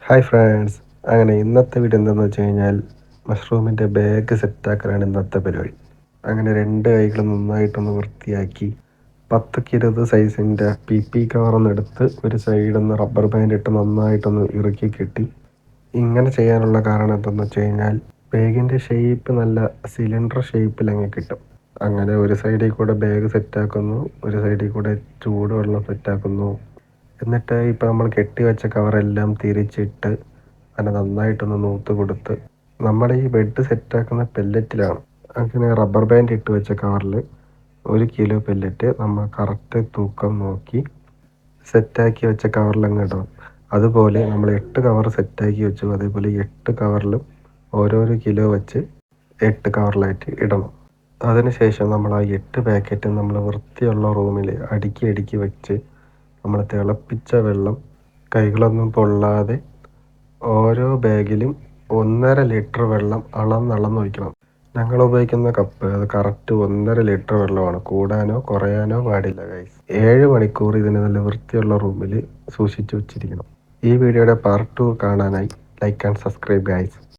Hi friends. അങ്ങനെ ഇന്നത്തെ video എന്താണെന്ന് വെച്ച് കഴിഞ്ഞാൽ മഷ്റൂമിൻ്റെ ബാഗ് സെറ്റാക്കലാണ് ഇന്നത്തെ പരിപാടി. അങ്ങനെ രണ്ട് കൈകളും നന്നായിട്ടൊന്ന് വൃത്തിയാക്കി 10-20 സൈസിൻ്റെ PP കവറൊന്ന് എടുത്ത് ഒരു സൈഡിൽ നിന്ന് റബ്ബർ ബാൻഡ് ഇട്ട് നന്നായിട്ടൊന്ന് ഇറുക്കി കെട്ടി. ഇങ്ങനെ ചെയ്യാനുള്ള കാരണം എന്താണെന്ന് വെച്ച് കഴിഞ്ഞാൽ ബാഗിൻ്റെ ഷേപ്പ് നല്ല സിലിണ്ടർ ഷേപ്പിലങ്ങ് കിട്ടും. അങ്ങനെ ഒരു സൈഡിൽ കൂടെ ബാഗ് സെറ്റാക്കുന്നു, ഒരു സൈഡിൽ കൂടെ ചൂടുവെള്ളം സെറ്റാക്കുന്നു. എന്നിട്ട് ഇപ്പോൾ നമ്മൾ കെട്ടി വെച്ച കവറെല്ലാം തിരിച്ചിട്ട് അതിനെ നന്നായിട്ടൊന്ന് നൂത്ത് കൊടുത്ത് നമ്മുടെ ഈ ബെഡ് സെറ്റാക്കുന്ന പെല്ലറ്റിലാണ്. അങ്ങനെ റബ്ബർ ബാൻഡ് ഇട്ട് വെച്ച കവറിൽ 1 കിലോ പെല്ലറ്റ് നമ്മൾ കറക്റ്റ് തൂക്കം നോക്കി സെറ്റാക്കി വെച്ച കവറിലങ്ങ് ഇടണം. അതുപോലെ നമ്മൾ 8 കവർ സെറ്റാക്കി വെച്ചു. അതേപോലെ 8 കവറിലും ഓരോരോ കിലോ വെച്ച് 8 കവറിലായിട്ട് ഇടണം. അതിനുശേഷം നമ്മൾ ആ 8 പാക്കറ്റും നമ്മൾ വൃത്തിയുള്ള റൂമിൽ അടുക്കി അടുക്കി വെച്ച് നമ്മൾ തിളപ്പിച്ച വെള്ളം കൈകളൊന്നും പൊള്ളാതെ ഓരോ ബാഗിലും 1.5 ലിറ്റർ വെള്ളം അളന്നളന്ന് ഒഴിക്കണം. ഞങ്ങൾ ഉപയോഗിക്കുന്ന കപ്പ് അത് കറക്റ്റ് 1.5 ലിറ്റർ വെള്ളമാണ്. കൂടാനോ കുറയാനോ പാടില്ല ഗൈസ്. 7 മണിക്കൂർ ഇതിനെ നല്ല വൃത്തിയുള്ള റൂമിൽ സൂക്ഷിച്ചു വെച്ചിരിക്കണം. ഈ വീഡിയോയുടെ പാർട്ട് 2 കാണാനായി ലൈക്ക് ആൻഡ് സബ്സ്ക്രൈബ് ഗൈസ്.